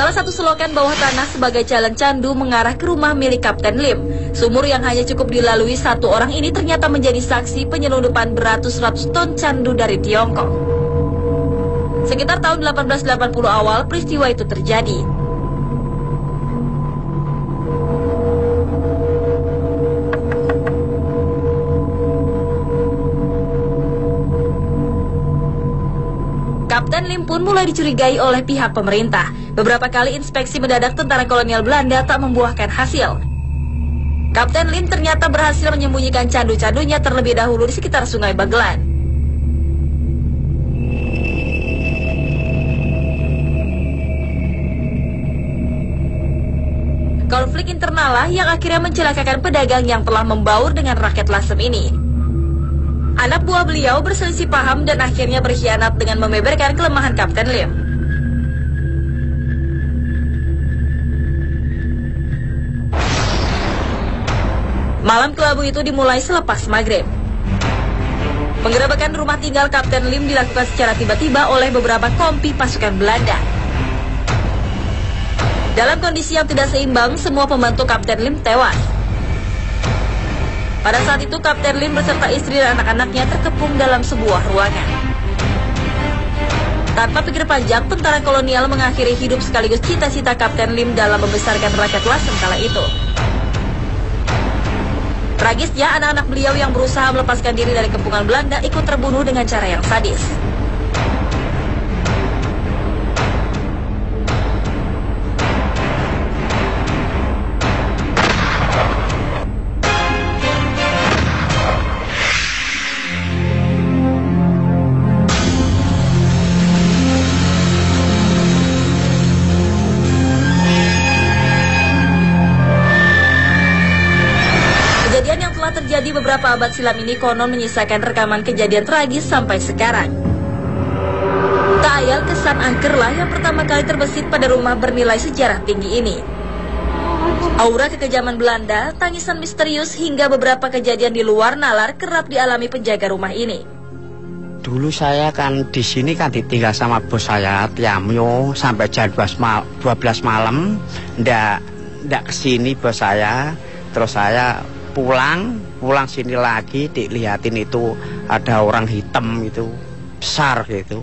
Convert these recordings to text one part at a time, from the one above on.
Salah satu selokan bawah tanah sebagai jalan candu mengarah ke rumah milik Kapten Lim. Sumur yang hanya cukup dilalui satu orang ini ternyata menjadi saksi penyelundupan beratus-ratus ton candu dari Tiongkok. Sekitar tahun 1880 awal peristiwa itu terjadi. Kapten Lim pun mulai dicurigai oleh pihak pemerintah. Beberapa kali inspeksi mendadak tentara kolonial Belanda tak membuahkan hasil. Kapten Lim ternyata berhasil menyembunyikan candu-candunya terlebih dahulu di sekitar Sungai Bagelan. Konflik internal lah yang akhirnya mencelakakan pedagang yang telah membaur dengan rakyat Lasem ini. Anak buah beliau berselisih paham dan akhirnya berkhianat dengan membeberkan kelemahan Kapten Lim. Malam kelabu itu dimulai selepas maghrib. Penggerebekan rumah tinggal Kapten Lim dilakukan secara tiba-tiba oleh beberapa kompi pasukan Belanda. Dalam kondisi yang tidak seimbang, semua pembantu Kapten Lim tewas. Pada saat itu Kapten Lim beserta istri dan anak-anaknya terkepung dalam sebuah ruangan. Tanpa pikir panjang, tentara kolonial mengakhiri hidup sekaligus cita-cita Kapten Lim dalam membesarkan rakyat Lasem kala itu. Tragisnya, anak-anak beliau yang berusaha melepaskan diri dari kepungan Belanda ikut terbunuh dengan cara yang sadis. Kejadian yang telah terjadi beberapa abad silam ini konon menyisakan rekaman kejadian tragis sampai sekarang. Tak ayal kesan angkerlah yang pertama kali terbesit pada rumah bernilai sejarah tinggi ini. Aura kekejaman Belanda, tangisan misterius hingga beberapa kejadian di luar nalar kerap dialami penjaga rumah ini. Dulu saya kan di sini kan ditinggal sama bos saya Tiamyo sampai jam 12 malam. Ndak kesini bos saya, terus saya pulang sini lagi dilihatin itu ada orang hitam itu besar gitu.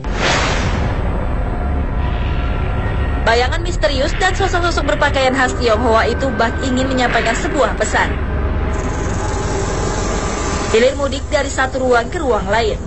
Bayangan misterius dan sosok-sosok berpakaian khas Tionghoa itu bak ingin menyampaikan sebuah pesan. Hilir mudik dari satu ruang ke ruang lain.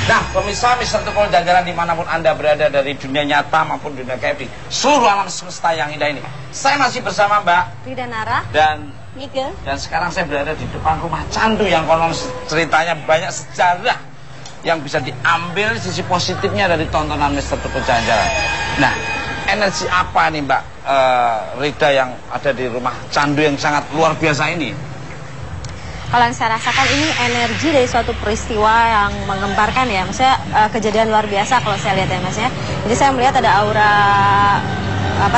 Nah, pemirsa Mister Tukul Jajaran dimanapun Anda berada dari dunia nyata maupun dunia gaib, seluruh alam semesta yang indah ini. Saya masih bersama Mbak Rida Nara dan Mika. Dan sekarang saya berada di depan rumah candu yang konon ceritanya banyak sejarah yang bisa diambil sisi positifnya dari tontonan Mister Tukul Jajaran. Nah, energi apa nih Mbak Rida yang ada di rumah candu yang sangat luar biasa ini? Kalau yang saya rasakan ini energi dari suatu peristiwa yang menggemparkan ya, maksudnya kejadian luar biasa kalau saya lihat ya mas ya. Jadi saya melihat ada aura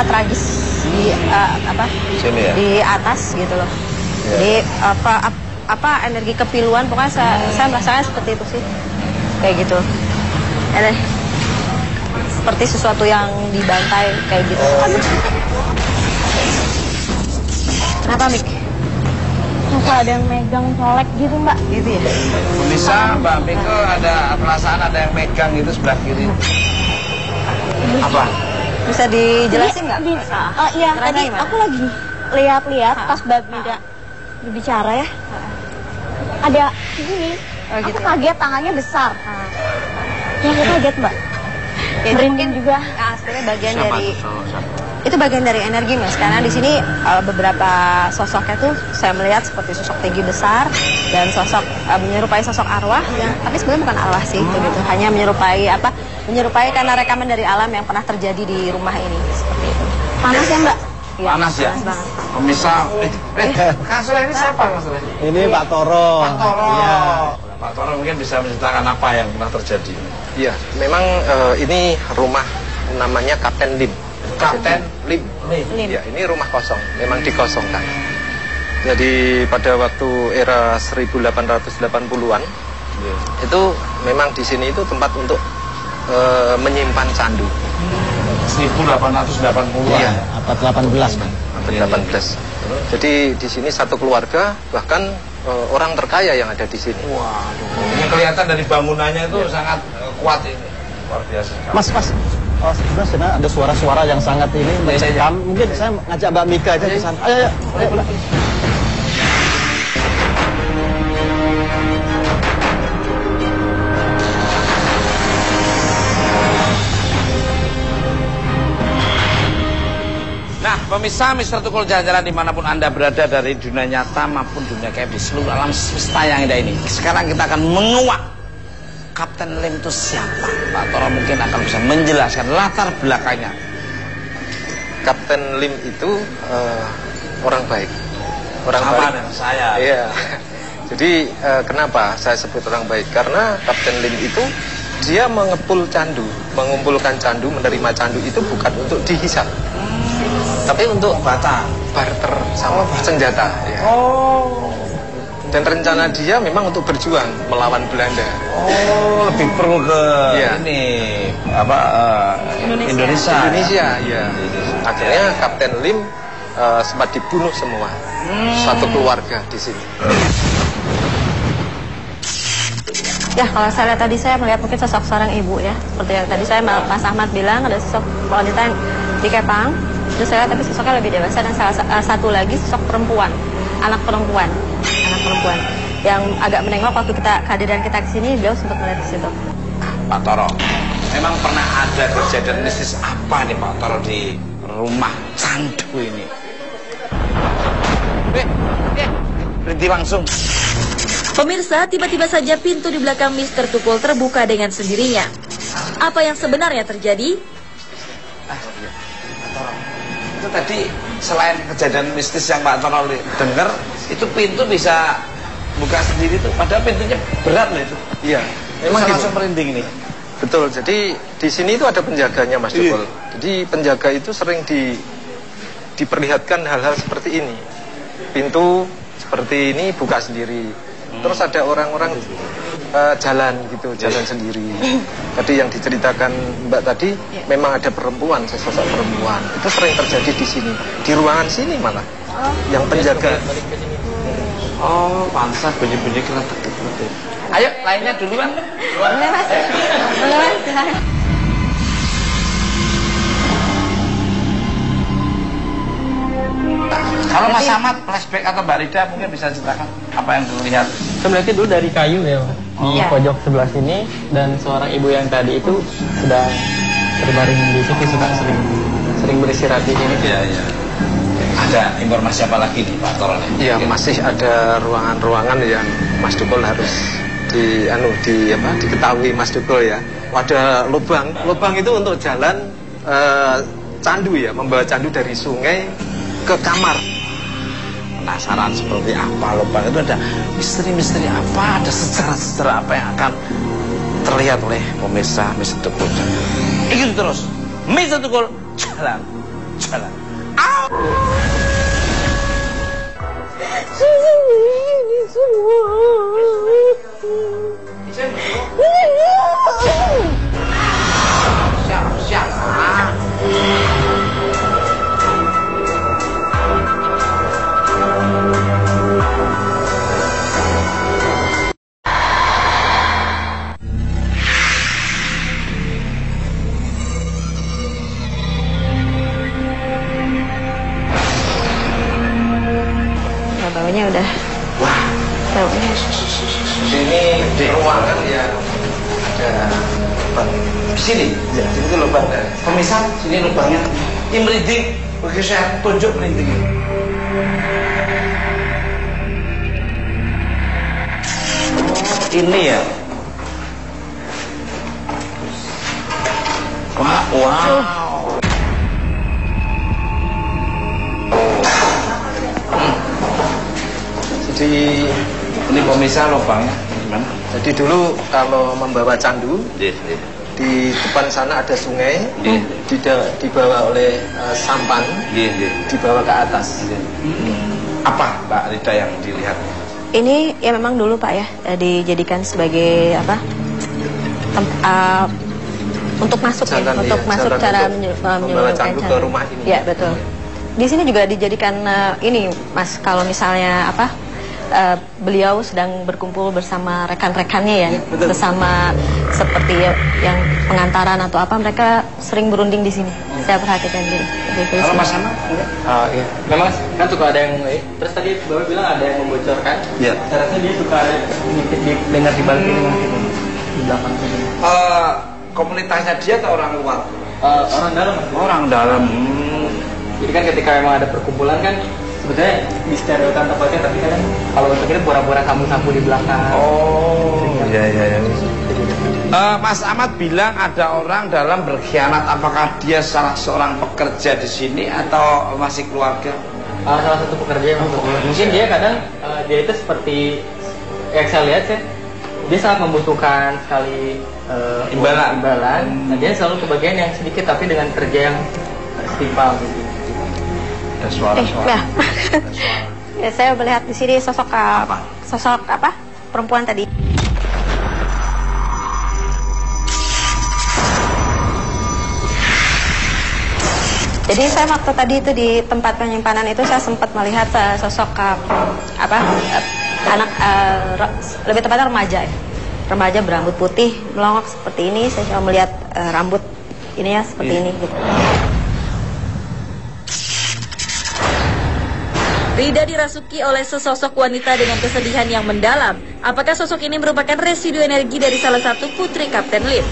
tragis di sini ya? Di atas gitu loh. Ya. Jadi energi kepiluan, pokoknya saya merasakan seperti itu sih, kayak gitu. Seperti sesuatu yang dibantai kayak gitu. Kenapa Mik? Masa ada yang megang colek gitu mbak? Gitu ya? Bisa Mbak Miko ada perasaan ada yang megang gitu sebelah kiri. Apa? Bisa dijelasin nggak? Bisa. Iya, tadi aku lagi lihat-lihat pas Mbak Mida berbicara ya. Ada gini. Oh, gitu. Aku kaget tangannya besar. Ya, aku kaget mbak. Ya, itu mungkin juga sebenarnya bagian dari itu bagian dari energi mas, karena di sini beberapa sosoknya tuh saya melihat seperti sosok tinggi besar dan sosok menyerupai sosok arwah yang tapi sebenarnya bukan arwah sih gitu, hanya menyerupai karena rekaman dari alam yang pernah terjadi di rumah ini seperti itu. Panas ya mbak? Ya, panas ya? Panas banget. Pemirsa, Kasur ini siapa Kasur? Ini Pak Toro. Pak Toro. Ya. Pak Toro mungkin bisa menceritakan apa yang pernah terjadi. Iya, memang ini rumah namanya Kapten Lim. Kapten Lim. Lim. Ya, ini rumah kosong, memang dikosongkan. Jadi pada waktu era 1880-an itu memang di sini itu tempat untuk menyimpan candu. 1880-an. Iya, Abad 18, Bang. abad 18. Jadi di sini satu keluarga, bahkan orang terkaya yang ada di sini. Waduh, ini kelihatan dari bangunannya itu sangat kuat ini. Luar biasa. Mas, oh, sebenarnya ada suara-suara yang sangat ini mencekam. Mungkin saya ngajak Mbak Mika aja ke sana. Ayo, Mbak. Nah, pemirsa Mr. Tukul jalan-jalan dimanapun Anda berada dari dunia nyata maupun dunia gaib di seluruh alam semesta yang indah ini. Sekarang kita akan menguak Kapten Lim itu siapa. Pak Toro mungkin akan bisa menjelaskan latar belakangnya. Kapten Lim itu orang baik. Orang Sama baik. dengan saya. Iya. Jadi kenapa saya sebut orang baik? Karena Kapten Lim itu dia mengepul candu, mengumpulkan candu, menerima candu itu bukan untuk dihisap. Tapi untuk barter sama senjata ya. Dan rencana dia memang untuk berjuang melawan Belanda. Oh, lebih perlu ke ini apa Indonesia. Ya. Akhirnya Kapten Lim sempat dibunuh semua. Satu keluarga di sini. Ya, kalau saya lihat tadi saya melihat mungkin sosok seorang ibu ya. Seperti yang tadi saya Mas Ahmad bilang, ada sosok wanita yang dikepang. Terus saya lihat tapi sosoknya lebih dewasa, dan salah satu lagi sosok perempuan, anak perempuan yang agak menengok waktu kehadiran kita ke sini, beliau sempat melihat di situ. Pak Toro, memang pernah ada kejadian mistis apa nih Pak Toro di rumah candu ini? Berhenti langsung. Pemirsa, tiba-tiba saja pintu di belakang Mr. Tukul terbuka dengan sendirinya. Apa yang sebenarnya terjadi? Itu tadi selain kejadian mistis yang Pak Toro dengar, itu pintu bisa buka sendiri tuh. Padahal pintunya berat loh itu. Iya, memang gitu. Langsung merinding ini. Betul. Jadi di sini itu ada penjaganya, Mas Tukul. Jadi penjaga itu sering diperlihatkan hal-hal seperti ini. Pintu seperti ini buka sendiri. Terus ada orang-orang jalan gitu, jalan sendiri. Tadi yang diceritakan Mbak tadi, memang ada perempuan, sesosok perempuan. Itu sering terjadi di sini, di ruangan sini malah. Yang penjaga. Oh, pantas bunyi-bunyi keletek. Ayo, lainnya duluan. Boleh Mas. Boleh Mas, silahkan. Kalau Mas Ahmad, flashback atau Mbak Rida mungkin bisa ceritakan apa yang dilihat. Saya melihatnya dulu dari kayu ya, di pojok sebelah sini, dan seorang ibu yang tadi itu sedang berbaring di situ, sering beristirahat di sini. Iya. Ada informasi apa lagi nih Pak Toro? Iya, masih ada ruangan-ruangan yang Mas Tukul harus diketahui Mas Tukul ya. Ada lubang itu untuk jalan candu ya, membawa candu dari sungai ke kamar. Penasaran seperti apa lubang itu, ada misteri-misteri apa, ada sejarah-sejarah apa yang akan terlihat oleh pemirsa Mr. Tukul. Ikuti terus Mr. Tukul jalan. Siap. Baunya udah. Wah, Baunya. Ini di ruangan yang ada lubang. sini. Ya, sini itu lubang. Pemirsa, sini lubangnya. Ini merinding. Bagi saya tunjuk merinding. Ini ya. Wow. Jadi Ini pemirsa lubangnya gimana? Jadi dulu kalau membawa candu, di depan sana ada sungai, dibawa oleh sampan, dibawa ke atas. Apa Mbak Rida yang dilihat? Ini ya memang dulu Pak ya dijadikan sebagai apa? Untuk masuk jalan, ya, untuk masuk cara menyelurkan ke rumah ini. Ya betul. Di sini juga dijadikan ini Mas, kalau misalnya apa? Beliau sedang berkumpul bersama rekan-rekannya ya, bersama seperti yang pengantaran atau apa, mereka sering berunding di sini. Saya perhatikan gitu. Kalau Mas sama? Iya. Memang kan suka ada yang, terus tadi Bapak bilang ada yang membocorkan. Iya. Saya rasa dia suka ada dengar di balik ini mungkin di belakang sini. Komunitasnya dia atau orang luar? Orang dalam. Orang dalam. Jadi kan ketika memang ada perkumpulan kan sebetulnya disterilkan tempatnya, tapi kadang kalau untuk itu pura-pura sapu-sapu di belakang. Oh, iya. Mas Ahmad bilang ada orang dalam berkhianat. Apakah dia salah seorang pekerja di sini atau masih keluarga? Salah satu pekerja yang mungkin dia kadang dia itu seperti yang saya lihat sih, dia sangat membutuhkan sekali imbalan. Nah, dia selalu kebagian yang sedikit tapi dengan kerja yang setimpal gitu. Ada suara-suara. Ya, saya melihat di sini sosok apa? Perempuan tadi. Jadi saya waktu tadi itu di tempat penyimpanan itu saya sempat melihat sosok anak lebih tepatnya remaja ya. Remaja berambut putih melongok seperti ini. Saya cuma melihat rambut ini ya seperti ini gitu. Rida dirasuki oleh sesosok wanita dengan kesedihan yang mendalam. Apakah sosok ini merupakan residu energi dari salah satu putri Kapten Lim?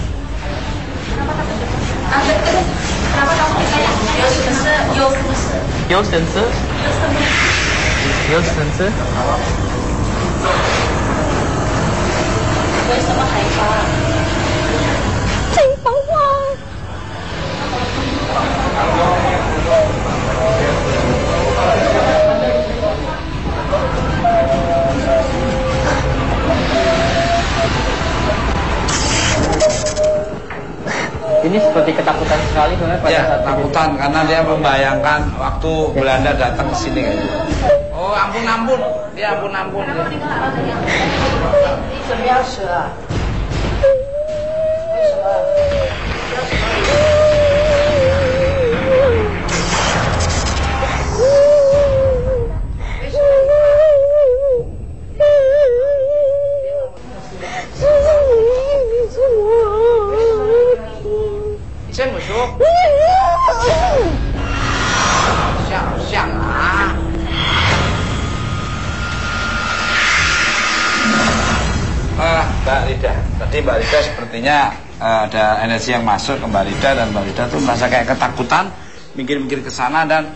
Ini seperti ketakutan sekali sebenarnya pada saat ketakutan karena dia membayangkan waktu Belanda datang ke sini kayak gitu. Oh, ampun. Dia ampun. Mbak Rida, tadi Mbak Rida sepertinya ada energi yang masuk ke Mbak Rida dan Mbak Rida tuh merasa kayak ketakutan, mikir-mikir ke sana dan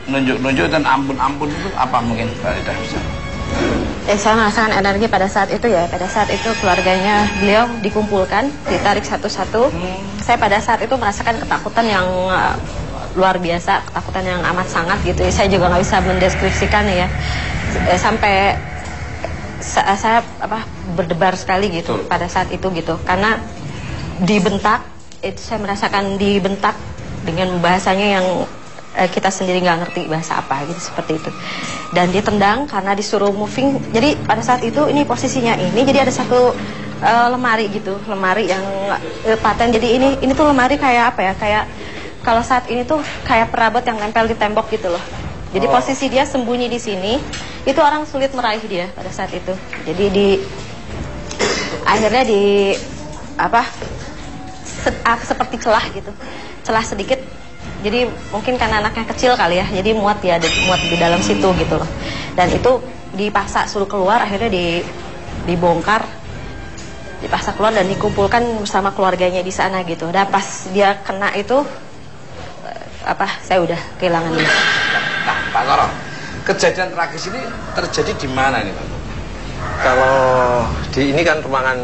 nunjuk-nunjuk dan ampun itu apa mungkin Mbak Rida bisa? Saya merasakan energi pada saat itu ya. Pada saat itu keluarganya beliau dikumpulkan, ditarik satu-satu. Saya pada saat itu merasakan ketakutan yang luar biasa, ketakutan yang amat sangat gitu. Saya juga nggak bisa mendeskripsikan ya. Sampai saya berdebar sekali gitu pada saat itu gitu. Karena dibentak, itu saya merasakan dibentak dengan bahasanya yang kita sendiri nggak ngerti bahasa apa gitu, seperti itu. Dan ditendang karena disuruh moving. Jadi pada saat itu ini posisinya ini, jadi ada satu lemari gitu, lemari yang paten. Jadi ini tuh lemari kayak apa ya, kayak kalau saat ini tuh kayak perabot yang nempel di tembok gitu loh. Jadi posisi dia sembunyi di sini, itu orang sulit meraih dia pada saat itu. Jadi akhirnya seperti celah gitu, celah sedikit. Jadi mungkin karena anaknya kecil kali ya, jadi muat di dalam situ gitu loh. Dan itu dipaksa suruh keluar, akhirnya dibongkar, dipaksa keluar dan dikumpulkan bersama keluarganya di sana gitu. Dan pas dia kena itu, saya udah kehilangan dia. Nah, Pak Toro, kejadian tragis ini terjadi di mana ini Pak? Kalau ini kan ruangan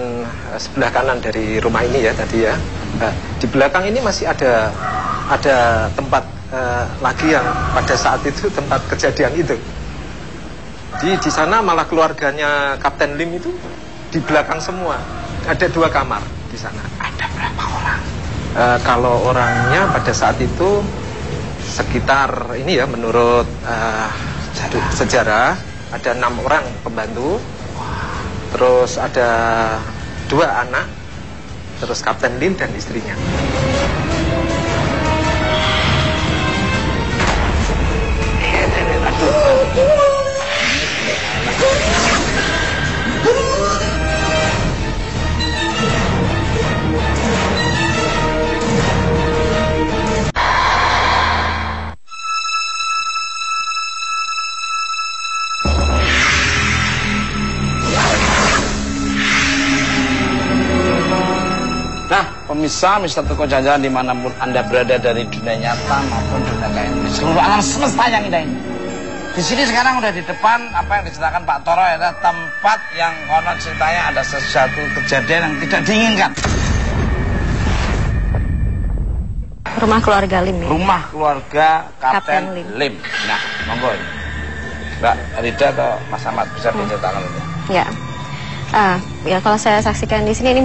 sebelah kanan dari rumah ini ya tadi ya. Di belakang ini masih ada tempat lagi yang pada saat itu tempat kejadian itu. Di sana malah keluarganya Kapten Lim itu di belakang semua. Ada 2 kamar di sana. Ada berapa orang? Kalau orangnya pada saat itu sekitar ini ya menurut sejarah. Ada 6 orang pembantu, terus ada 2 anak, terus Kapten Lim dan istrinya. Pemirsa Mister Toko Jajaran dimanapun Anda berada dari dunia nyata maupun dunia lain, seluruh alam semesta yang indah ini. Di sini sekarang udah di depan apa yang diceritakan Pak Toro adalah tempat yang konon ceritanya ada sesuatu kejadian yang tidak diinginkan. Rumah keluarga Lim. Ya? Rumah keluarga Kapten Lim. Nah, monggo Mbak Rida atau Mas Ahmad bisa diceritakan dulu. Ya. Ya kalau saya saksikan di sini ini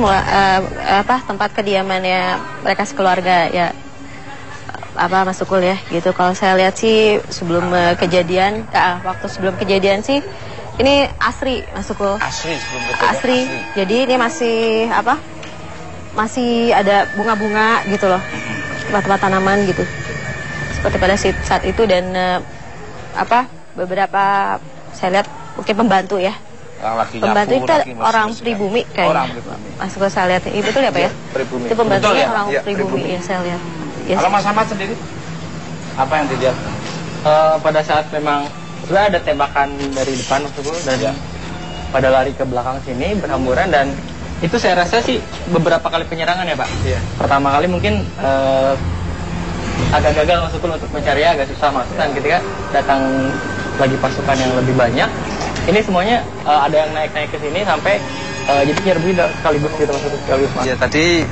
tempat kediamannya mereka sekeluarga ya Mas Tukul ya gitu. Kalau saya lihat sih sebelum kejadian waktu sebelum kejadian sih ini asri Mas Tukul. Asri sebelum kejadian. Asri. Jadi ini masih ada bunga-bunga gitu loh. Tempat-tempat tanaman gitu. Seperti pada saat itu dan beberapa saya lihat mungkin pembantu ya. Pembantu itu orang pribumi kayaknya. Mas Tukul saya lihat itu betul ya Pak ya? Pribumi. Itu pembantunya ya? orang pribumi ya saya lihat. Yes. Kalau Mas Ahmad sendiri apa yang dilihat? Pada saat memang sudah ada tembakan dari depan Mas Tukul dan pada lari ke belakang sini berhamburan dan itu saya rasa sih beberapa kali penyerangan ya Pak. Iya. Pertama kali mungkin agak gagal Mas Tukul untuk mencari agak susah masukan ketika datang lagi pasukan yang lebih banyak. Ini semuanya ada yang naik-naik ke sini sampai jadi nyerbu sekaligus gitu Mas sekaligus Mas. Ya tadi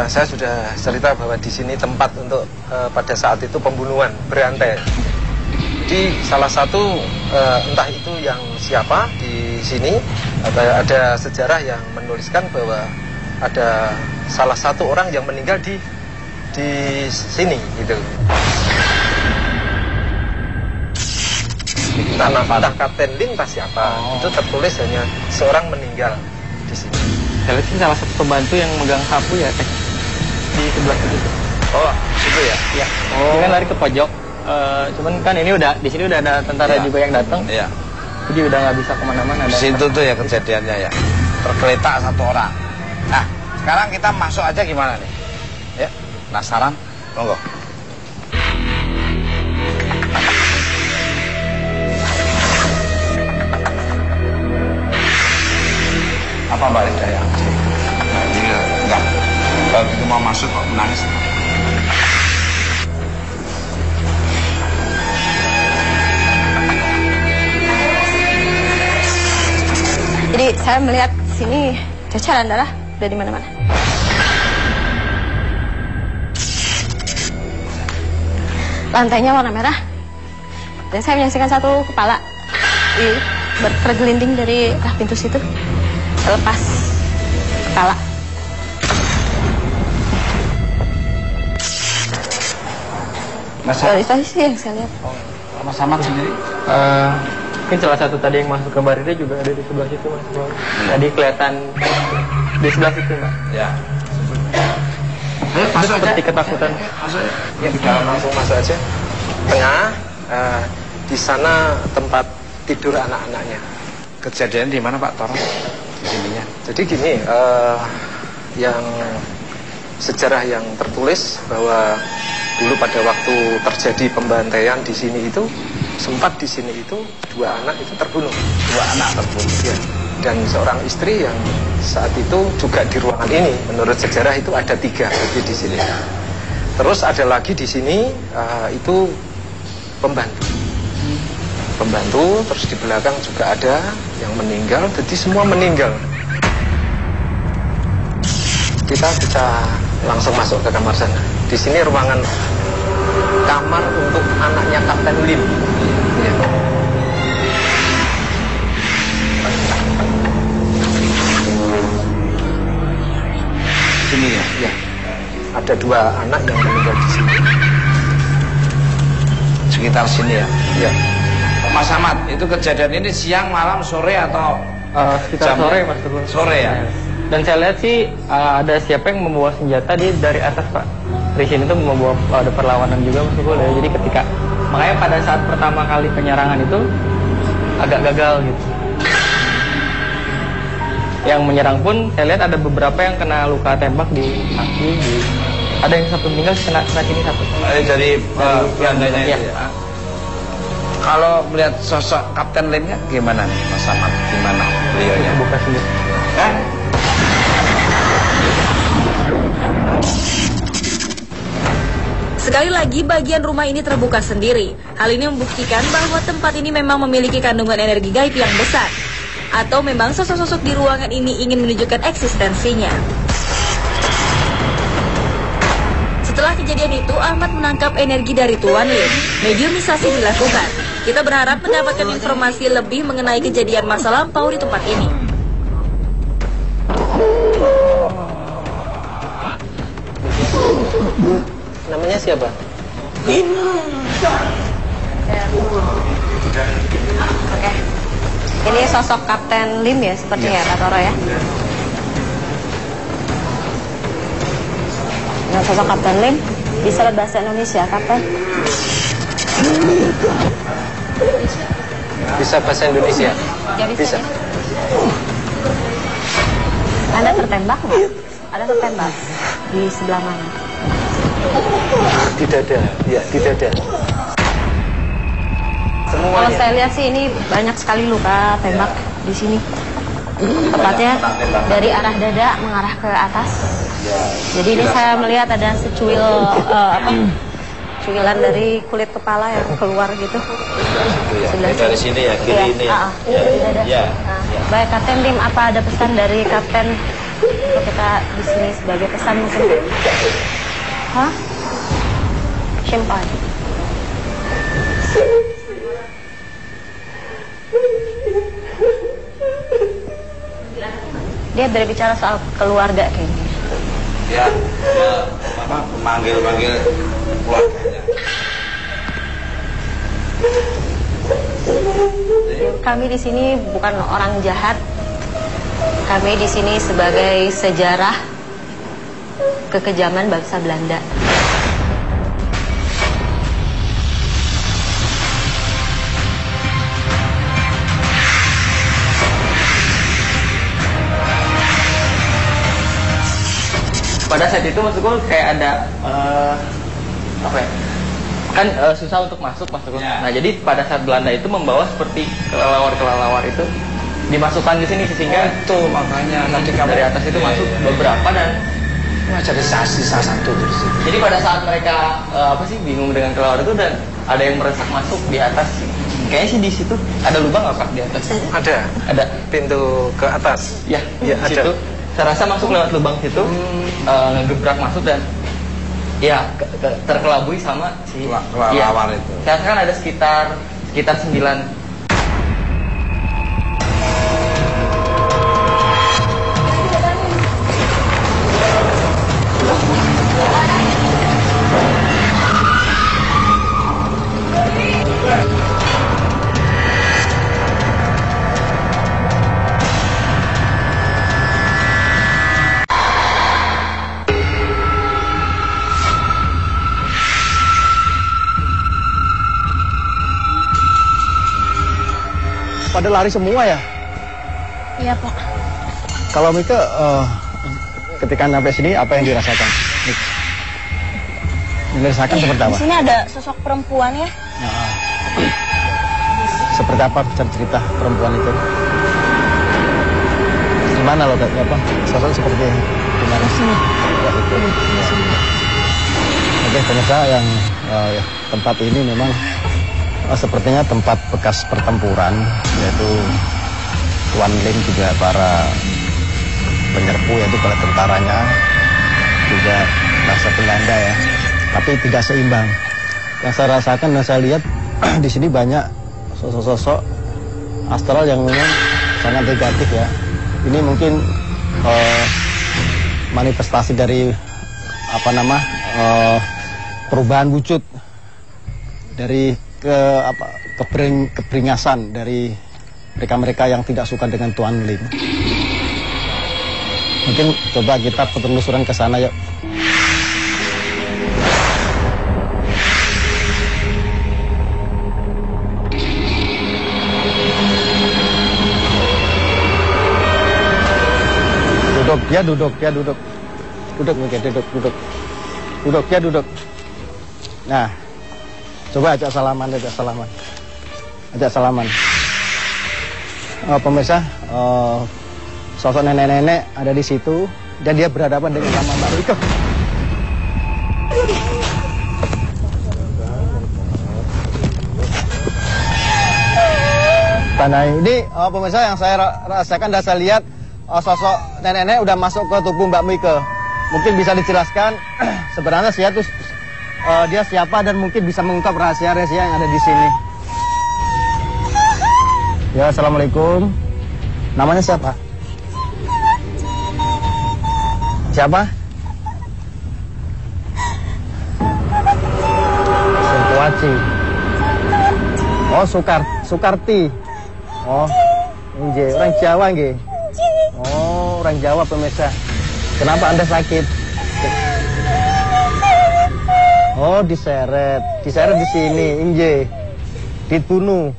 saya sudah cerita bahwa di sini tempat untuk pada saat itu pembunuhan berantai. Jadi salah satu entah itu yang siapa di sini ada sejarah yang menuliskan bahwa ada salah satu orang yang meninggal di sini gitu. Entah Kapten Lim entah siapa, itu tertulis hanya seorang meninggal di sini. Saya lihat sih salah satu pembantu yang megang sapu ya di sebelah situ. Oh, situ ya? Iya. Dia kan lari ke pojok. Cuman kan ini di sini udah ada tentara juga yang datang. Iya. Jadi udah nggak bisa kemana-mana. Di situ tuh ya kejadiannya ya. Tergeletak satu orang. Nah, sekarang kita masuk aja gimana nih? Ya, penasaran? Monggo. Apa Mbak Rida ya? Enggak. Kalau itu mau masuk kok menangis. Jadi saya melihat sini ceceran darah udah di mana-mana. Lantainya warna merah. Dan saya menyaksikan satu kepala bergelinding dari pintu situ. Lepas kepala. Itu sih yang saya lihat. Mas Ahmad sendiri? Mungkin salah satu tadi yang masuk ke Barida juga ada di sebelah situ Mas. Tadi kelihatan di sebelah situ Mbak. Ya. Ayo masuk aja. Seperti ketakutan. Masuk ya. Ya, kita langsung masuk aja. Tengah, di sana tempat tidur anak-anaknya. Kejadian di mana Pak Toro? Di sininya. Jadi gini, yang sejarah yang tertulis bahwa dulu pada waktu terjadi pembantaian di sini itu sempat di sini itu 2 anak itu terbunuh. 2 anak terbunuh. Ya. Dan seorang istri yang saat itu juga di ruangan ini, menurut sejarah itu ada 3 berarti di sini. Terus ada lagi di sini itu pembantu. Pembantu, terus di belakang juga ada yang meninggal, jadi semua meninggal. Kita langsung masuk ke kamar sana. Di sini ruangan kamar untuk anaknya Kapten Lim. Ya. Sini ya? Ya. Ada 2 anak yang meninggal di sini. Sekitar sini ya? Ya. Mas Ahmad, itu kejadian ini siang, malam, sore atau sekitar sore Mas Teguh. Sore ya. Dan saya lihat sih ada siapa yang membawa senjata dari atas Pak. Di sini tuh membawa ada perlawanan juga Mas Teguh. Jadi ketika makanya pada saat pertama kali penyerangan itu agak gagal gitu. Yang menyerang pun saya lihat ada beberapa yang kena luka tembak di kaki, ada yang satu meninggal kena sini satu. Dari Belandanya ya. Itu ya. Kalau melihat sosok Kapten Limnya gimana nih Mas Ahmad? Gimana beliaunya? Buka sendiri. Sekali lagi bagian rumah ini terbuka sendiri. Hal ini membuktikan bahwa tempat ini memang memiliki kandungan energi gaib yang besar. Atau memang sosok-sosok di ruangan ini ingin menunjukkan eksistensinya. Setelah kejadian itu, Ahmad menangkap energi dari Tuan Lim. Mediumisasi dilakukan. Kita berharap mendapatkan informasi lebih mengenai kejadian masa lampau di tempat ini. Namanya siapa? Oke. Ini sosok Kapten Lim ya, sepertinya ya, Kak Toro ya. Nah, sosok Kapten Lim bisa berbahasa Indonesia, Kapten? Bisa bahasa Indonesia? Ya, bisa. Anda tertembak nggak? Ada tertembak di sebelah mana? Di dada, ya di dada. Kalau saya lihat sih ini banyak sekali luka tembak di sini. Tepatnya dari arah dada mengarah ke atas. Jadi ini saya melihat ada secuil cuilan dari kulit kepala yang keluar gitu. Dari sini ya, kiri ini ya. Di dada. Baik Kapten Lim, apa ada pesan dari Kapten untuk kita di sini sebagai pesan mungkin? Hah? Simpan. Dia berbicara soal keluarga kayaknya. Ya, manggil-manggil keluarganya. Kami di sini bukan orang jahat. Kami di sini sebagai sejarah kekejaman bangsa Belanda. Pada saat itu maksudku kayak ada apa ya? Kan susah untuk masuk maksudku. Ya. Nah, jadi pada saat Belanda itu membawa seperti kelelawar-kelelawar itu dimasukkan di sini sehingga itu makanya tadi kamu dari atas itu masuk beberapa dan ngajarisasi salah satu terus. jadi pada saat mereka bingung dengan kelelawar itu dan ada yang meresap masuk di atas. Kayaknya sih di situ ada lubang apa di atas? Ada Pintu ke atas. Ya, Ya, di situ. ada. Saya rasa masuk lewat lubang situ, ngegebrak masuk dan ya terkelabui sama si kelelawar itu. Saya rasa kan ada sekitar 9. Pada lari semua ya? Iya Pak. Kalau Mika ketika sampai sini apa yang dirasakan? Dirasakan seperti apa? Di sini ada sosok perempuan ya. Nah, seperti apa cerita perempuan itu? Gimana loh apa? Sosok seperti gimana? Sini. Oke, pemirsa yang tempat ini memang sepertinya tempat bekas pertempuran, yaitu Tuan Lim juga para penyerbu, yaitu para tentaranya juga bangsa Belanda ya, tapi tidak seimbang. Yang saya rasakan dan saya lihat di sini banyak sosok-sosok astral yang memang sangat negatif ya. Ini mungkin manifestasi dari perubahan wujud dari keberingasan dari mereka-mereka yang tidak suka dengan Tuan Lim. Mungkin coba kita penelusuran ke sana yuk. Duduk, dia duduk. Duduk, dia duduk. Nah, coba ajak salaman. Pemirsa, sosok nenek-nenek ada di situ dan dia berhadapan dengan Mama Mbak Rika. Tanah ini, pemirsa, yang saya rasakan dan saya lihat sosok nenek-nenek udah masuk ke tubuh Mbak Mika. Mungkin bisa dijelaskan sebenarnya dia siapa dan mungkin bisa mengungkap rahasia-rahasia yang ada di sini. Ya, assalamualaikum. Namanya siapa? Siapa? Sengkuaci. Oh, Sukarti. Oh, nggih, orang Jawa nggih. Oh, orang Jawa pemirsa. Kenapa Anda sakit? Oh, diseret di sini, nggih. Dibunuh.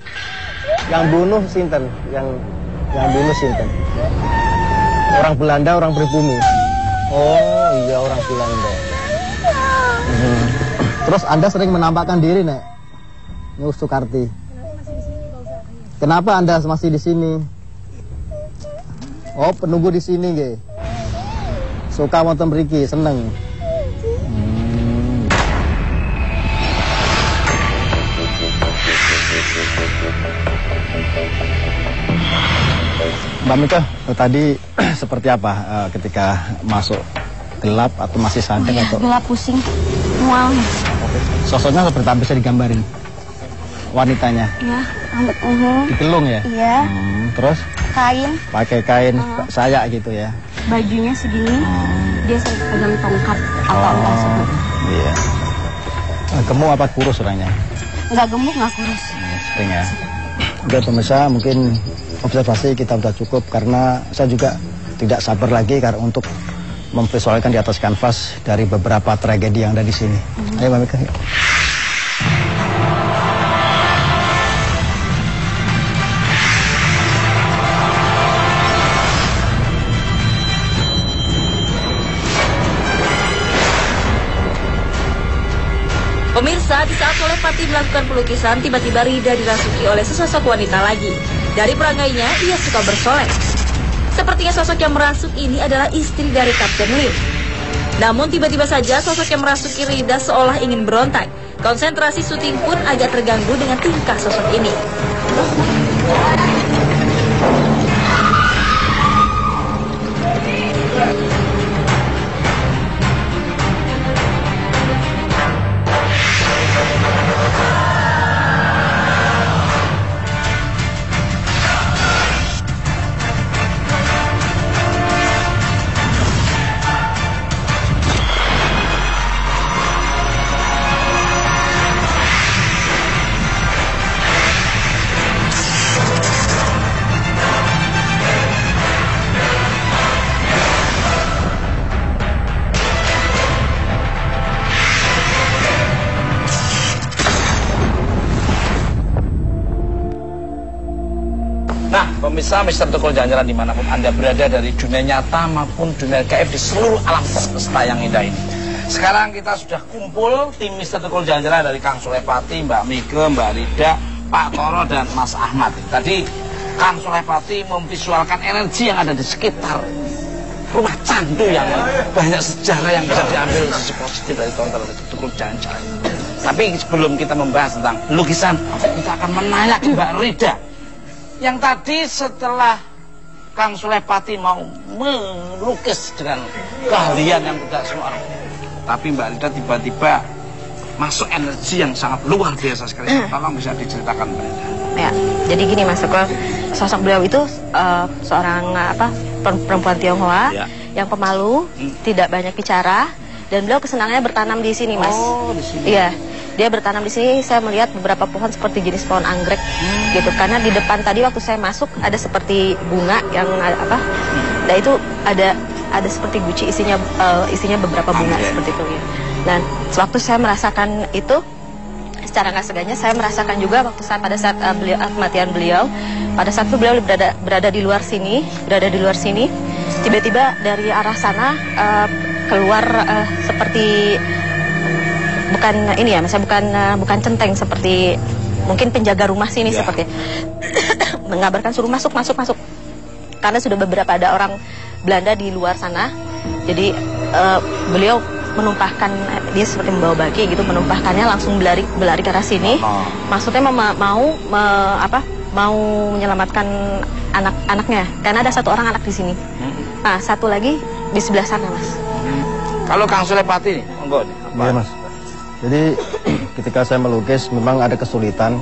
Yang bunuh sinten? Yang bunuh sinten? Orang Belanda, orang pribumi. Oh, iya, orang Belanda. Terus Anda sering menampakkan diri, Nek? Nuh Sukarti. Kenapa Anda masih di sini? Oh, penunggu di sini nggih. Suka wonten mriki, seneng. Mbak Mika, tadi seperti apa ketika masuk gelap atau masih sadar atau? Gelap, pusing, mual. Sosoknya seperti apa, bisa digambarin? Wanitanya? Ya, rambut digelung ya? Iya. Terus? Kain. Pakai kain saya gitu ya? Bajunya segini, dia sering pegang tongkat apa sebut. Iya. Gemuk apa kurus orangnya? Nggak gemuk, nggak kurus. Sering ya? Oke pemirsa, mungkin observasi kita sudah cukup karena saya juga tidak sabar lagi karena untuk memvisualkan di atas kanvas dari beberapa tragedi yang ada di sini. Ayo Mbak Mika. Pemirsa, di saat Soleh Pati melakukan pelukisan, tiba-tiba Rida dirasuki oleh sesosok wanita lagi. Dari perangainya, ia suka bersolek. Sepertinya sosok yang merasuk ini adalah istri dari Kapten Lim. Namun tiba-tiba saja sosok yang merasuki Rida seolah ingin berontak. Konsentrasi syuting pun agak terganggu dengan tingkah sosok ini. Pemirsa Mr. Tukul Jalan-Jalan dimanapun Anda berada dari dunia nyata maupun dunia gaib di seluruh alam semesta yang indah ini. Sekarang kita sudah kumpul tim Mr. Tukul Jalan-Jalan dari Kang Soleh Pati, Mbak Mika, Mbak Rida, Pak Toro dan Mas Ahmad. Tadi Kang Soleh Pati memvisualkan energi yang ada di sekitar rumah candu yang banyak sejarah yang bisa diambil sisi positif dari tonton Tukul Jalan-Jalan. Tapi sebelum kita membahas tentang lukisan, kita akan menanya ke Mbak Rida. Yang tadi setelah Kang Soleh Pati mau melukis dengan keahlian yang tidak semua orang, tapi Mbak Rida tiba-tiba masuk energi yang sangat luar biasa sekali. Tolong bisa diceritakan Mbak Rida. Ya, jadi gini Mas Tukul, sosok beliau itu seorang perempuan Tionghoa yang pemalu, tidak banyak bicara, dan beliau kesenangannya bertanam di sini Mas. Oh, di sini. Iya. dia bertanam di sini. Saya melihat beberapa pohon seperti jenis pohon anggrek gitu. Karena di depan tadi waktu saya masuk ada seperti bunga yang apa? Dan itu ada seperti guci isinya beberapa bunga seperti itu ya. Dan sewaktu saya merasakan itu, secara nggak sengaja saya merasakan juga waktu pada saat kematian beliau, pada saat itu beliau berada di luar sini, tiba-tiba dari arah sana keluar seperti bukan ini ya, misalnya bukan centeng, seperti mungkin penjaga rumah sini seperti mengabarkan suruh masuk, karena sudah beberapa ada orang Belanda di luar sana. Jadi beliau menumpahkan, dia seperti membawa baki gitu, menumpahkannya langsung berlari ke arah sini. Maksudnya mau menyelamatkan anak-anaknya, karena ada satu orang anak di sini. Nah, satu lagi di sebelah sana, Mas. Kalau Kang Sulepati nih, monggo nih. Iya, Mas. Jadi ketika saya melukis memang ada kesulitan.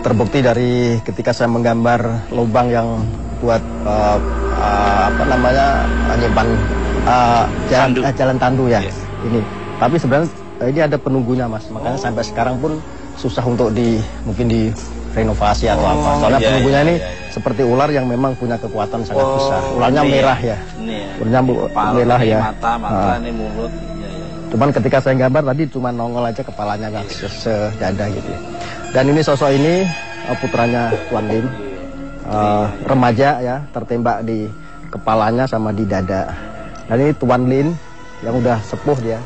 Terbukti dari ketika saya menggambar lubang yang buat nyimpan jalan tandu ya. Ini. Tapi sebenarnya ini ada penunggunya, Mas. Makanya sampai sekarang pun susah untuk mungkin direnovasi atau apa. Soalnya penunggunya ini seperti ular yang memang punya kekuatan sangat besar. Ularnya merah ya. Ularnya merah ya. Mata, ini mulut. Cuman ketika saya gambar tadi cuma nongol aja kepalanya kan sedada gitu. Dan ini sosok ini putranya Tuan Lim, remaja ya, tertembak di kepalanya sama di dada. Dan ini Tuan Lim yang udah sepuh dia.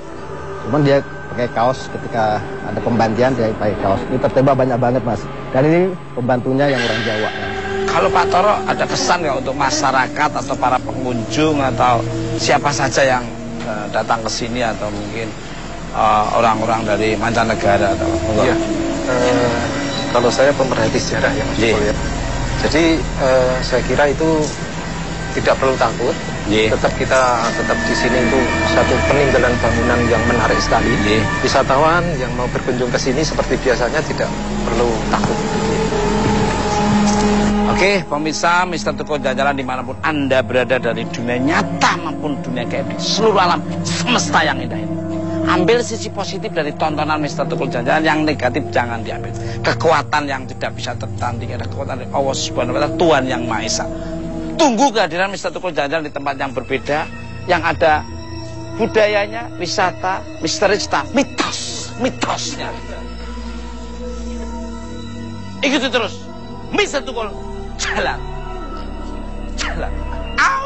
Cuman dia pakai kaos ketika ada pembantian, dia pakai kaos. Ini tertembak banyak banget, Mas. Dan ini pembantunya yang orang Jawa. Ya. Kalau Pak Toro ada pesan nggak untuk masyarakat atau para pengunjung atau siapa saja yang datang ke sini atau mungkin orang-orang dari mancanegara atau ya, kalau saya pemerhati sejarah ya, Mas Jepol ya. Jadi saya kira itu tidak perlu takut. Tetap di sini itu satu peninggalan bangunan yang menarik sekali. Wisatawan yang mau berkunjung ke sini seperti biasanya tidak perlu takut. Oke, pemirsa Mister Tukul Jajalan dimanapun Anda berada dari dunia nyata maupun dunia gaib di seluruh alam semesta yang indah ini. Ambil sisi positif dari tontonan Mister Tukul Jajalan, yang negatif jangan diambil. Kekuatan yang tidak bisa tertanding ada kekuatan dari Allah Subhanahu wa Ta'ala, Tuhan yang Maha Esa. Tunggu kehadiran Mister Tukul Jajalan di tempat yang berbeda, yang ada budayanya, wisata, misterius, mitosnya. Ikuti terus Mister Tukul Jalan. Au!